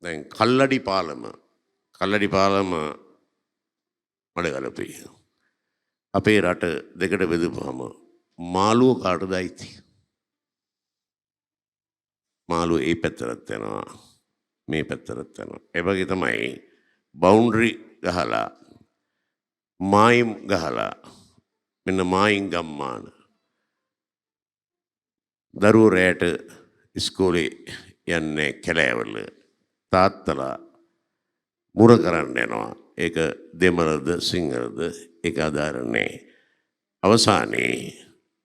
දැන් කල්ලඩි පාලම මඩගලපේ. අපේ රට දෙකට බෙදපුවම මාළුව කාටද අයිති? මාළුව ඒ පැත්තට යනවා මේ පැත්තට යනවා. ඒ වගේ තමයි බවුන්ඩරි ගහලා මායිම් ගහලා මෙන්න මායිම් ගම්මාන දරුවෝ රැට ඉස්කෝලේ යන්නේ කැලෑවල තාත්තලා මුර කරන්න යනවා. ඒක දෙමළද සිංහලද ඒක ආධාරණේ. අවසානයේ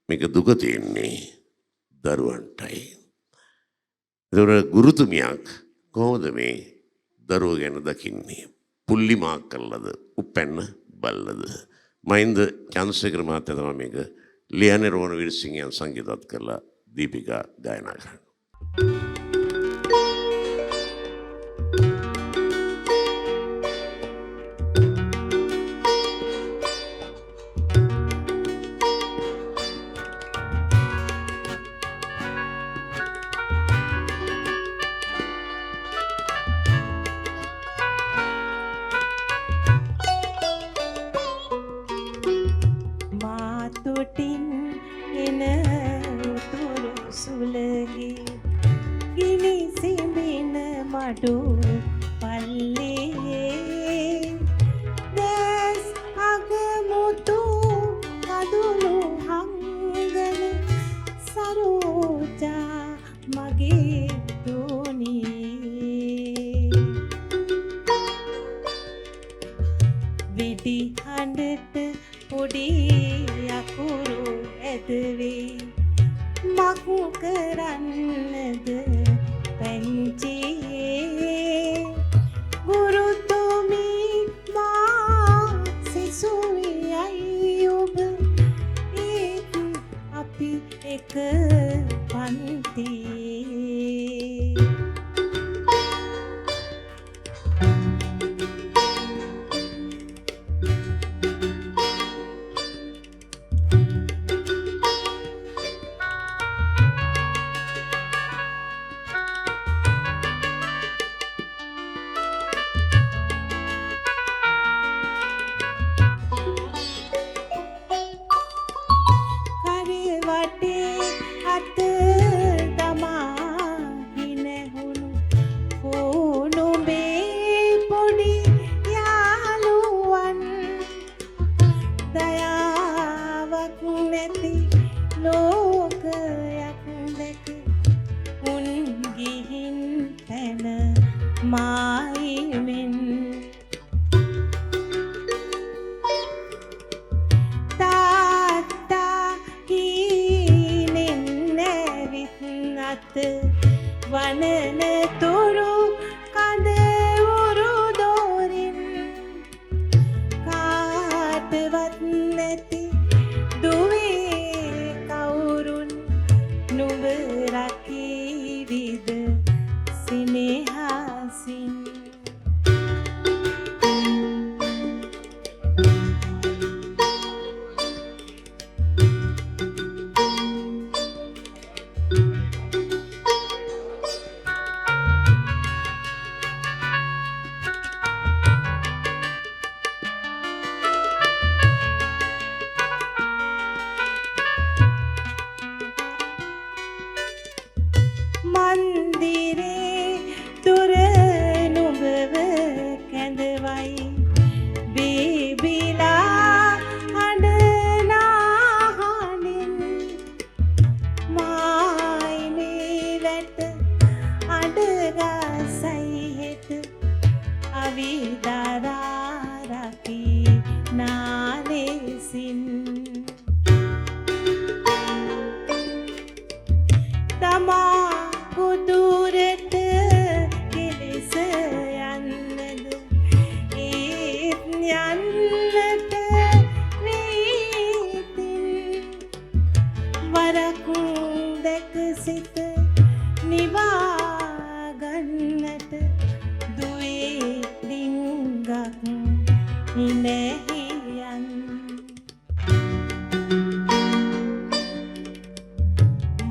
මේක දුක තියෙන්නේ දරුවන්ටයි. ඒතර ගුරුතුමියක් කොහොමද මේ දරුවෝ ගැන දකින්නේ? පුල්ලි මාක් කරලාද උපැන්න බල්ලද? මහින්ද චන්ද්‍රසේකර මහත්තයා තමයි මේක ලියන්නේ. රෝණවීර සිංහයන් සංගීතවත් කරලා දීපිකා ගායනා කරනවා.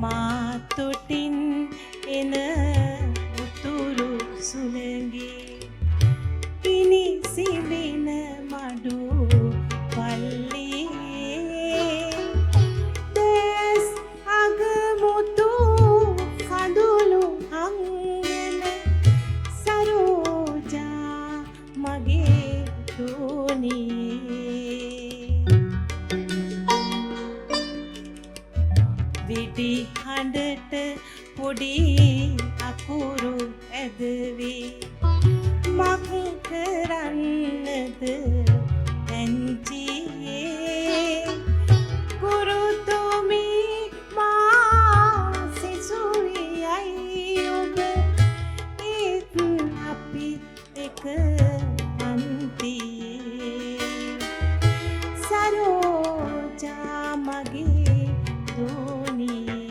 මාතුටින් එන උතුරු සුලේ අරගේ ඉනි සිඹින මඩු පල්ලියේ දැස් අගමුතු කඳුළු අංගන සරෝජා මගේ දුනියේ විඩි හඬට පොඩි අකුරු ඇදවේ මක් කරන්නද ඇංචියේ ගුරුතුමි මා සිසුවියයි ඔබ ඒත් අපි එක පන්තියේ සරෝජා මගේ දුනියේ